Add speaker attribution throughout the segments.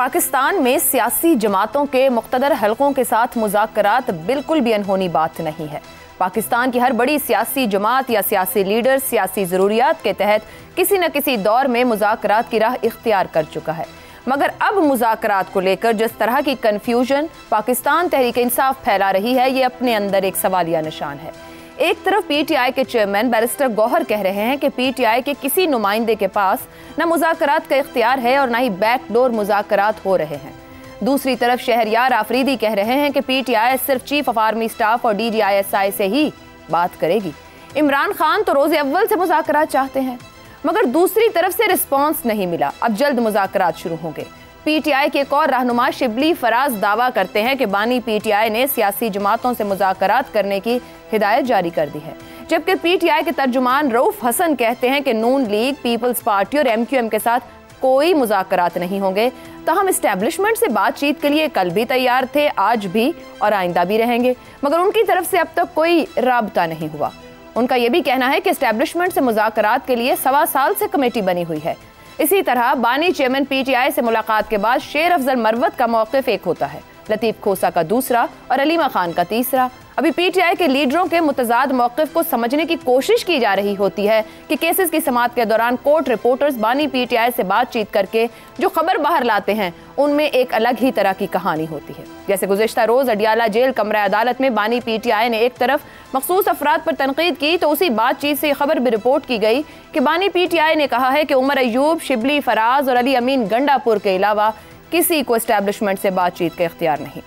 Speaker 1: पाकिस्तान में सियासी जमातों के मुख्तदर हलकों के साथ मुज़ाकरात बिल्कुल भी अनहोनी बात नहीं है। पाकिस्तान की हर बड़ी सियासी जमात या सियासी लीडर सियासी ज़रूरियात के तहत किसी न किसी दौर में मुज़ाकरात की राह इख्तियार कर चुका है, मगर अब मुज़ाकरात को लेकर जिस तरह की कन्फ्यूजन पाकिस्तान तहरीक इंसाफ फैला रही है, ये अपने अंदर एक सवालिया निशान है। एक तरफ पीटीआई के चेयरमैन बैरिस्टर गौहर कह रहे हैं कि पीटीआई के किसी नुमाइंदे के पास न मुज़ाकरात का इख्तियार है और न ही बैकडोर मुज़ाकरात हो रहे हैं। दूसरी तरफ शहरयार आफरीदी कह रहे हैं कि पीटीआई सिर्फ चीफ ऑफ आर्मी स्टाफ और DGISI से ही बात करेगी। इमरान खान तो रोज़े अव्वल से मुज़ाकरात चाहते हैं, मगर दूसरी तरफ से रिस्पॉन्स नहीं मिला। अब जल्द मुज़ाकरात शुरू होंगे। पीटीआई के एक और रहनुमा शिबली फराज दावा करते हैं कि बानी पीटीआई ने सियासी जमातों से मुज़ाकरात करने की हिदायत जारी कर दी है, जबकि पीटीआई के तर्जुमान रऊफ हसन कहते हैं कि नून लीग, पीपल्स पार्टी और MQM के साथ कोई मुज़ाकरात नहीं होंगे। तो हम इस्टेब्लिशमेंट से बातचीत के लिए कल भी तैयार थे, आज भी और आइंदा भी रहेंगे, मगर उनकी तरफ से अब तक कोई राबता नहीं हुआ। उनका यह भी कहना है कि इस्टेब्लिशमेंट से मुज़ाकरात के लिए 1.25 साल से कमेटी बनी हुई है। इसी तरह बानी चेयरमैन पीटीआई से मुलाकात के बाद शेर अफजल मरवत का मौक़िफ़ एक होता है, लतीफ़ खोसा का दूसरा और अलीमा खान का तीसरा। अभी पीटीआई के लीडरों के मुतज़ाद मौक़िफ़ को समझने की कोशिश की जा रही होती है कि केसेस की समाअत के दौरान कोर्ट रिपोर्टर्स बानी पीटीआई से बातचीत करके जो खबर बाहर लाते हैं, उनमें एक अलग ही तरह की कहानी होती है। जैसे गुज़िश्ता रोज़ अडियाला जेल कमरा अदालत में बानी पीटीआई ने एक तरफ मखसूस अफराद पर तनकीद की, तो उसी बातचीत से खबर भी रिपोर्ट की गई कि बानी पीटीआई ने कहा है कि उमर अयूब, शिबली फराज और अली अमीन गंडापुर के अलावा किसी को एस्टेब्लिशमेंट से बातचीत का इख्तियार नहीं।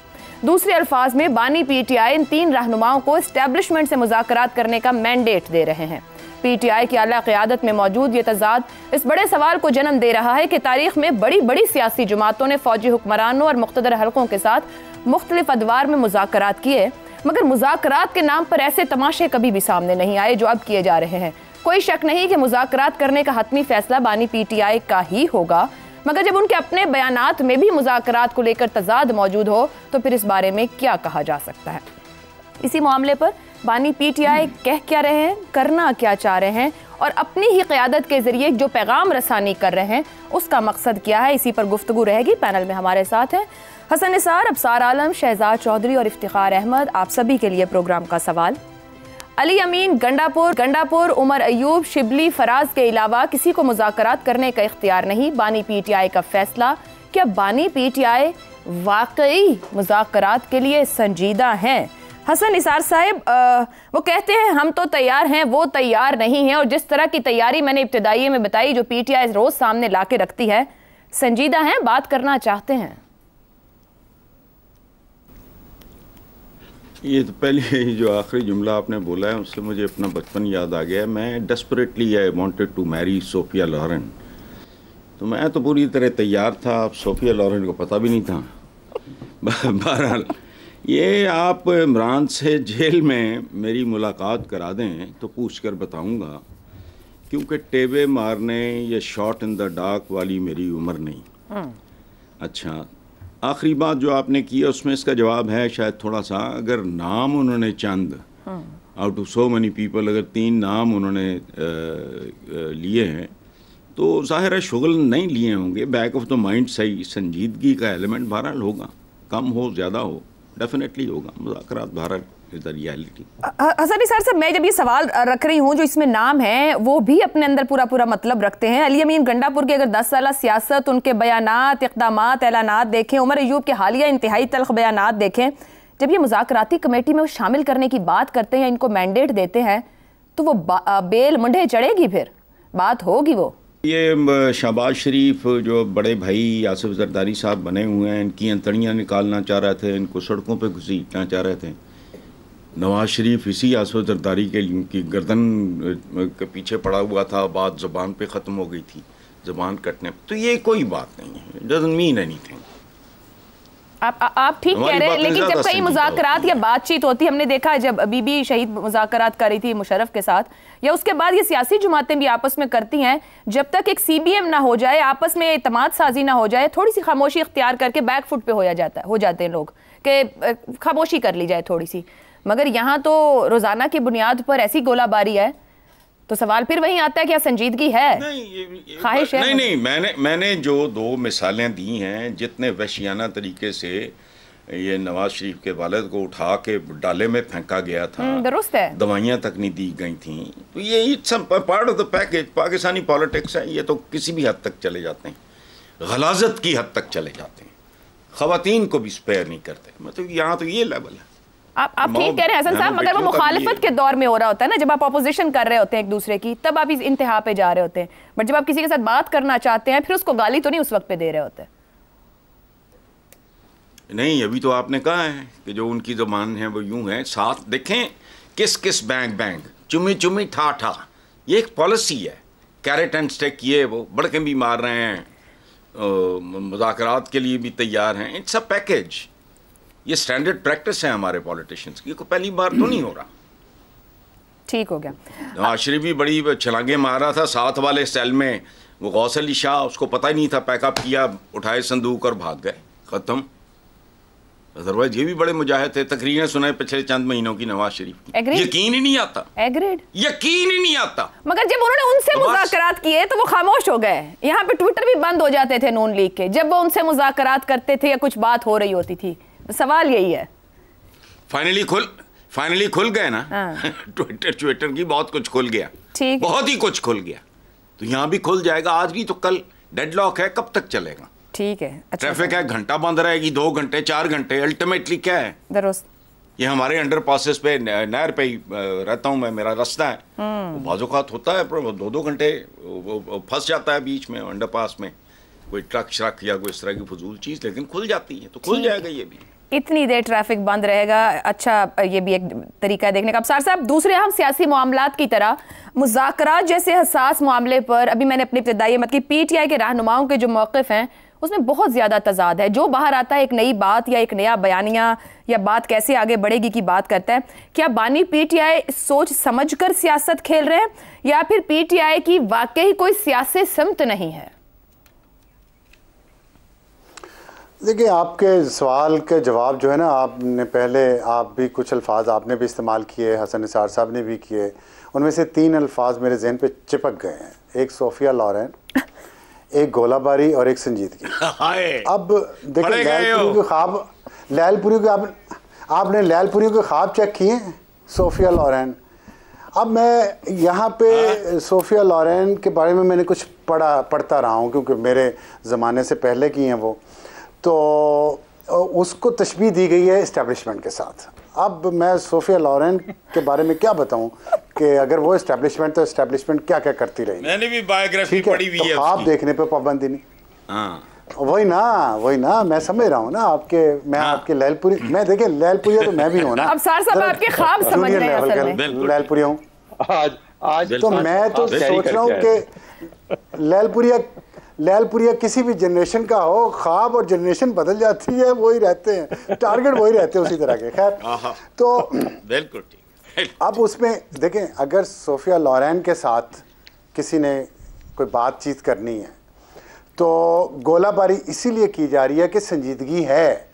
Speaker 1: दूसरे अल्फाज में बानी पीटीआई इन 3 रहनुमाओं को एस्टेब्लिशमेंट से मुज़ाकरात करने का मैंडेट दे रहे हैं। पीटीआई की आला क़यादत में मौजूद ये तज़ाद इस बड़े सवाल को जन्म दे रहा है कि तारीख में बड़ी बड़ी सियासी जमातों ने फौजी हुक्मरानों और मुख्तदर हलकों के साथ मुख्तलिफ अदवार में मुज़ाकरात किए, मगर मुज़ाकरात के नाम पर ऐसे तमाशे कभी भी सामने नहीं आए जो अब किए जा रहे हैं। कोई शक नहीं कि मुज़ाकरात करने का हतमी फैसला बानी पीटीआई का ही होगा, मगर जब उनके अपने बयानात में भी मुज़ाकरात को लेकर तज़ाद मौजूद हो तो फिर इस बारे में क्या कहा जा सकता है। इसी मामले पर बानी पीटीआई कह क्या रहे हैं, करना क्या चाह रहे हैं और अपनी ही क़यादत के ज़रिए जो पैगाम रसानी कर रहे हैं उसका मकसद क्या है, इसी पर गुफ्तगू रहेगी। पैनल में हमारे साथ हैं हसन निसार, अबसार आलम, शहजाद चौधरी और इफ्तिखार अहमद। आप सभी के लिए प्रोग्राम का सवाल। अली अमीन गंडापुर, उमर अयूब, शिबली फराज के अलावा किसी को मुज़ाकरात करने का इख्तियार नहीं, बानी पीटीआई का फैसला। क्या बानी पीटीआई वाकई मुज़ाकरात के लिए संजीदा हैं? हसन निसार साहब, वो कहते हैं हम तो तैयार हैं, वो तैयार नहीं है, और जिस तरह की तैयारी मैंने इब्तिदाई में बताई जो पीटीआई रोज़ सामने ला के रखती है, संजीदा हैं, बात करना चाहते हैं।
Speaker 2: ये तो पहले जो आखिरी जुमला आपने बोला है उससे मुझे अपना बचपन याद आ गया। मैं desperately I wanted to marry Sophia Loren, तो मैं तो पूरी तरह तैयार था। अब सोफिया लॉरेन को पता भी नहीं था। बहरहाल, ये आप इमरान से जेल में मेरी मुलाकात करा दें तो पूछ कर बताऊँगा, क्योंकि टेबे मारने या शॉट इन द डार्क वाली मेरी उम्र नहीं। अच्छा, आखिरी बात जो आपने किया उसमें इसका जवाब है शायद थोड़ा सा, अगर नाम उन्होंने चंद out of so many people, अगर 3 नाम उन्होंने लिए हैं तो ज़ाहिर है शुगल नहीं लिए होंगे। बैक ऑफ द माइंड सही संजीदगी का एलिमेंट बहरहाल होगा, कम हो ज़्यादा हो, डेफिनेटली होगा। मुज़ाकरात बहरहाल is the reality.
Speaker 1: Hasan Nisar sahab, मैं जब ये सवाल रख रही हूँ, जो इसमें नाम है वो भी अपने अंदर पूरा मतलब रखते हैं। अली अमीन गंडापुर की अगर 10 साल सियासत, उनके बयानात, इक़दामात, ऐलानात देखें, उमर अयूब के हालिया इंतहाई तल्ख बयानात देखें, जब ये मुज़ाकराती कमेटी में वो शामिल करने की बात करते हैं, इनको मैंडेट देते हैं, तो वो बेल मुंडे चढ़ेगी, फिर बात होगी। वो
Speaker 2: ये शहबाज शरीफ जो बड़े भाई आसिफ जरदारी साहब बने हुए हैं, इनकी अंतड़ियाँ निकालना चाह रहे थे, इनको सड़कों पर घसीटना चाह रहे थे। नवाज शरीफ इसी आसिफ जरदारी की गर्दन के पीछे पड़ा हुआ था, बात ज़बान पे ख़त्म हो गई थी, ज़बान कटने। तो ये कोई बात नहीं है, डज़न्ट मीन एनीथिंग।
Speaker 1: आप ठीक कह रहे हैं, लेकिन जब कई मुज़ाकरात या बातचीत होती है, हमने देखा जब बीबी शहीद मुज़ाकरात कर रही थी मुशर्रफ के साथ, या उसके बाद ये सियासी जमातें भी आपस में करती हैं, जब तक एक CBM ना हो जाए, आपस में एतमाद साजी ना हो जाए, थोड़ी सी खामोशी इख्तियार करके बैक फुट पे हो जाते हैं लोग कि खामोशी कर ली जाए थोड़ी सी। मगर यहाँ तो रोज़ाना की बुनियाद पर ऐसी गोलाबारी है, तो सवाल फिर वही आता है कि संजीदगी है, ख्वाहिश है?
Speaker 2: नहीं, मैंने जो 2 मिसालें दी हैं, जितने वहशियाना तरीके से ये नवाज शरीफ के वालिद को उठा के डाले में फेंका गया था,
Speaker 1: दुरुस्त है,
Speaker 2: दवाइयाँ तक नहीं दी गई थी, तो ये it's part of the package. Pakistani politics है, ये तो किसी भी हद तक चले जाते हैं, गलाजत की हद तक चले जाते हैं, ख़वातीन को भी स्पेयर नहीं करते। मतलब यहाँ तो ये लेवल है।
Speaker 1: आप ठीक कह रहे हैं हसन साहब, मगर वो मुखालिफत के दौर में हो रहा होता है ना, जब आप अपोजिशन कर रहे होते हैं एक दूसरे की, तब आप इस इंतहा पे जा रहे होते हैं। बट जब आप किसी के साथ बात करना चाहते हैं, फिर उसको गाली तो नहीं उस वक्त पे दे रहे होते।
Speaker 2: नहीं, अभी तो आपने कहा है कि जो उनकी ज़बान है वो यूं है। साथ देखें, किस किस बैंग बैंग, चुमी चुमी ठा ठा, ये एक पॉलिसी है। कैरेट एंड स्टिक, ये वो बड़के भी मार रहे हैं, मुज़ाकरात के लिए भी तैयार हैं। It's a package. ये स्टैंडर्ड प्रैक्टिस है हमारे पॉलिटिशियंस की, कोई पहली बार तो नहीं हो रहा।
Speaker 1: ठीक हो गया।
Speaker 2: नवाज शरीफ भी बड़ी छलांगे मार रहा था साथ वाले सेल में, वो गौस अली शाह, उसको पता ही नहीं था, पैकअप किया, उठाए संदूक और भाग गए, ख़त्म। अदरवाइज ये भी बड़े मुजाहिद थे। तकरीरें सुनाए पिछले चंद महीनों की नवाज शरीफ की, यकीन ही नहीं आता, यकीन ही नहीं आता।
Speaker 1: मगर जब उन्होंने उनसे मुज़ाकरात किए तो वो खामोश हो गए। यहाँ पे ट्विटर भी बंद हो जाते थे नून लीग के, जब वो उनसे मुज़ाकरात करते थे या कुछ बात हो रही होती थी। सवाल यही है।
Speaker 2: फाइनली खुल गए ना। ट्विटर की बहुत कुछ खुल गया, बहुत ही कुछ खुल गया, तो यहाँ भी खुल जाएगा। आज भी तो कल डेडलॉक है, कब तक चलेगा?
Speaker 1: ठीक है, अच्छा
Speaker 2: ट्रैफिक है, घंटा बंद रहेगी, 2 घंटे 4 घंटे, अल्टीमेटली क्या है?
Speaker 1: दुरुस्त।
Speaker 2: ये हमारे अंडर पासेस पे, नहर पे ही रहता हूँ मैं, मेरा रास्ता है, बाज़-औक़ात होता है 2-2 घंटे फंस जाता है बीच में अंडर पास में, कोई ट्रक श्रक या कोई इस तरह की फजूल चीज़, लेकिन खुल जाती है तो खुल जाएगा। ये भी
Speaker 1: इतनी देर ट्रैफिक बंद रहेगा, अच्छा ये भी एक तरीका है देखने का। अफसार साहब, दूसरे अहम सियासी मामलात की तरह मुज़ाकरात जैसे हसास मामले पर अभी मैंने अपनी इब्तिदाई मत की, पीटीआई के रहनुमाओं के जो मौक़िफ़ हैं उसमें बहुत ज़्यादा तजाद है। जो बाहर आता है एक नई बात या एक नया बयानिया या बात कैसे आगे बढ़ेगी की बात करता है। क्या बानी पीटीआई सोच समझकर सियासत खेल रहे हैं या फिर पीटीआई की वाकई कोई सियासी सिमत नहीं है?
Speaker 3: देखिए, आपके सवाल के जवाब जो है ना, आपने पहले आप भी कुछ अल्फाज आपने भी इस्तेमाल किए, हसन निसार साहब ने भी किए, उनमें से 3 अल्फाज मेरे जहन पे चिपक गए हैं। एक सोफिया लॉरेन, एक गोलाबारी और एक संजीदगी। अब देखिए, लैलपुरी के ख्वाब, लैलपुरी के आपने लैलपुरी के ख्वाब चेक किए, सोफिया लॉरेन। अब मैं यहाँ पे सोफिया लॉरेन के बारे में मैंने कुछ पढ़ता रहा हूँ, क्योंकि मेरे ज़माने से पहले की हैं वो, तो उसको तशबीह दी गई है इस्टेब्लिशमेंट के साथ। अब मैं सोफिया लॉरेन के बारे में क्या बताऊं कि अगर वो इस्टेब्लिशमेंट, तो इस्टेब्लिशमेंट क्या क्या करती रही।
Speaker 2: मैंने भी बायोग्राफी पढ़ी हुई है,
Speaker 3: आप देखने पे पाबंदी नहीं। वही ना मैं समझ रहा हूँ ना आपके, मैं आपके लैलपुरी, मैं देखिए लैलपुरिया तो मैं भी हूँ ना।
Speaker 1: अब सर साहब आपके ख्वाब समझ रहे हैं असल में।
Speaker 3: लैलपुरिया हूँ आज तो मैं तो सोच रहा हूँ कि लैलपुरिया किसी भी जनरेशन का हो, ख्वाब और जनरेशन बदल जाती है, वही रहते हैं, टारगेट वही रहते हैं उसी तरह के। खैर, तो
Speaker 2: बिल्कुल ठीक।
Speaker 3: अब उसमें देखें, अगर सोफिया लॉरेन के साथ किसी ने कोई बातचीत करनी है तो गोलाबारी इसीलिए की जा रही है कि संजीदगी है,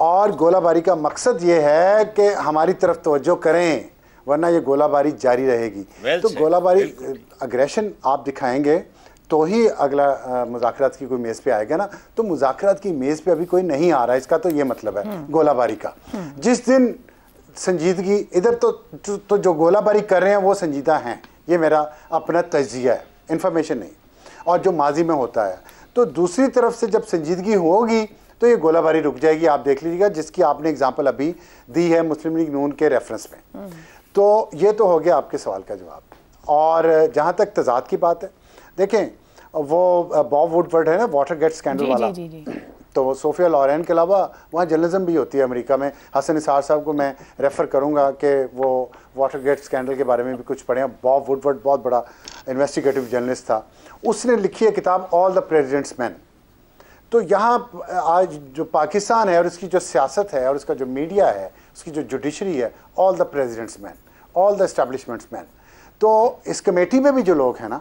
Speaker 3: और गोलाबारी का मकसद ये है कि हमारी तरफ तवज्जो करें, वरना ये गोलाबारी जारी रहेगी। तो गोलाबारी, अग्रेशन आप दिखाएंगे तो ही अगला मुज़ाकरात की कोई मेज़ पे आएगा ना। तो मुज़ाकरात की मेज़ पे अभी कोई नहीं आ रहा, इसका तो ये मतलब है गोलाबारी का। जिस दिन संजीदगी, इधर तो जो गोलाबारी कर रहे हैं वो संजीदा हैं, ये मेरा अपना तज्जिया है, इन्फॉर्मेशन नहीं, और जो माजी में होता है। तो दूसरी तरफ से जब संजीदगी होगी तो ये गोलाबारी रुक जाएगी। आप देख लीजिएगा, जिसकी आपने एग्जाम्पल अभी दी है मुस्लिम लीग नून के रेफरेंस में। तो ये तो हो गया आपके सवाल का जवाब। और जहाँ तक तजाद की बात है, देखें वो बॉब वुडवर्ड है ना, वाटरगेट स्कैंडल वाला, तो वो सोफिया लॉरेन के अलावा वहाँ जर्नलिज्म भी होती है अमेरिका में। हसन निसार साहब को मैं रेफ़र करूँगा कि वो वाटरगेट स्कैंडल के बारे में भी कुछ पढ़ें। बॉब वुडवर्ड बहुत बड़ा इन्वेस्टिगेटिव जर्नलिस्ट था, उसने लिखी है किताब ऑल द प्रेजिडेंट्स मैन। तो यहाँ आज जो पाकिस्तान है और इसकी जो सियासत है और उसका जो मीडिया है, उसकी जो जुडिशरी है, all the president's man, all the establishments man. तो इस कमेटी में भी जो लोग हैं ना,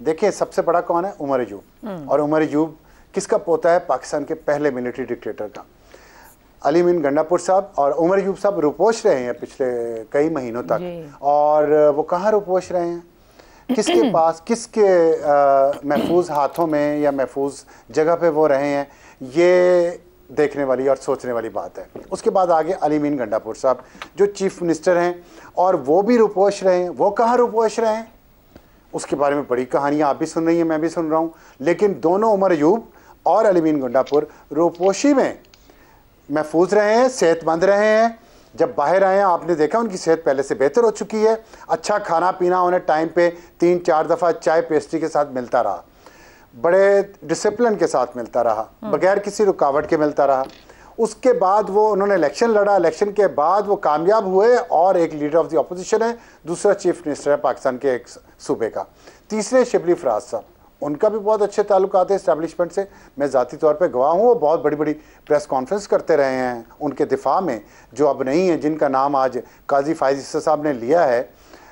Speaker 3: देखिए सबसे बड़ा कौन है? उमर अयूब। और उमर अयूब किसका पोता है? पाकिस्तान के पहले मिलिट्री डिक्टेटर का, अली मीन गंडापुर साहब। और उमर अयूब साहब रुपोश रहे हैं पिछले कई महीनों तक, और वो कहाँ रुपोश रहे हैं? किसके पास, किसके महफूज हाथों में या महफूज जगह पे वो रहे हैं, ये देखने वाली और सोचने वाली बात है। उसके बाद आगे अलीमीन गंडापुर साहब जो चीफ मिनिस्टर हैं और वो भी रुपोश रहे हैं। वो कहाँ रुपोश रहे हैं उसके बारे में बड़ी कहानियाँ आप भी सुन रही हैं, मैं भी सुन रहा हूँ, लेकिन दोनों उमर अयूब और अलीमीन गंडापुर रुपोशी में महफूज रहे हैं, सेहतमंद रहे हैं। जब बाहर आए हैं आपने देखा उनकी सेहत पहले से बेहतर हो चुकी है। अच्छा खाना पीना उन्हें टाइम पे 3-4 दफ़ा चाय पेस्ट्री के साथ मिलता रहा, बड़े डिसिप्लिन के साथ मिलता रहा, बगैर किसी रुकावट के मिलता रहा। उसके बाद वो उन्होंने इलेक्शन लड़ा, इलेक्शन के बाद वो कामयाब हुए और एक लीडर ऑफ द अपोजिशन है, दूसरा चीफ मिनिस्टर है पाकिस्तान के एक सूबे का। तीसरे शिबली फराज साहब, उनका भी बहुत अच्छे ताल्लुकात है इस्टेब्लिशमेंट से, मैं ज़ाती तौर पे गवाह हूँ। वो बहुत बड़ी बड़ी प्रेस कॉन्फ्रेंस करते रहे हैं उनके दिफा में, जो अब नहीं है, जिनका नाम आज काजी फायज इस्सा साहब ने लिया है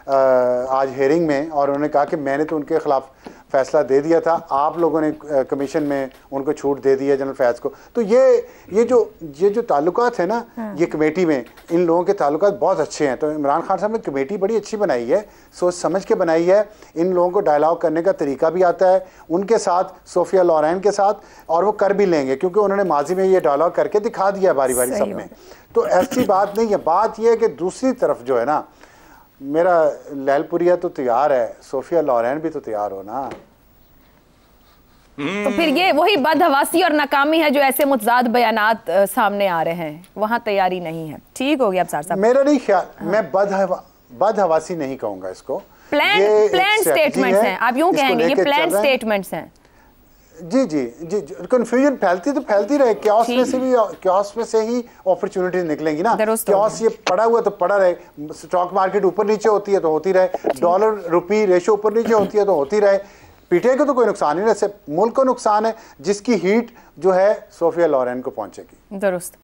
Speaker 3: आज हेयरिंग में, और उन्होंने कहा कि मैंने तो उनके ख़िलाफ़ फ़ैसला दे दिया था, आप लोगों ने कमीशन में उनको छूट दे दी है जनरल फैज़ को। तो ये जो ताल्लुकात है ना, ये कमेटी में इन लोगों के ताल्लुकात बहुत अच्छे हैं। तो इमरान खान साहब ने कमेटी बड़ी अच्छी बनाई है, सोच समझ के बनाई है। इन लोगों को डायलॉग करने का तरीका भी आता है उनके साथ, सोफिया लोरेन के साथ, और वो कर भी लेंगे क्योंकि उन्होंने माजी में ये डायलॉग करके दिखा दिया बारी बारी सब ने। तो ऐसी बात नहीं है। बात यह है कि दूसरी तरफ जो है ना, मेरा लैलपुरिया तो तैयार है, सोफिया लोरेन भी तो तैयार हो ना।
Speaker 1: तो फिर ये वही बदहवासी और नाकामी है जो ऐसे मुतजाद बयानात सामने आ रहे हैं, वहां तैयारी नहीं है। ठीक हो गया अबसार साहब, मेरा
Speaker 3: नहीं ख्याल, मैं बदहवासी नहीं कहूंगा इसको।
Speaker 1: प्लान स्टेटमेंट्स हैं, आप यूं कहेंगे ये प्लान स्टेटमेंट्स हैं।
Speaker 3: जी जी जी, कंफ्यूजन फैलती तो फैलती रहे, क्योस में से ही अपॉर्चुनिटीज निकलेंगी ना। क्योस ये पड़ा हुआ तो पड़ा रहे, स्टॉक मार्केट ऊपर नीचे होती है तो होती रहे, डॉलर रुपी रेशो ऊपर नीचे होती है तो होती रहे, पीटीआई को तो कोई नुकसान नहीं, मुल्क को नुकसान है जिसकी हीट जो है सोफिया लोरेन को पहुंचेगी।
Speaker 1: दुरुस्त।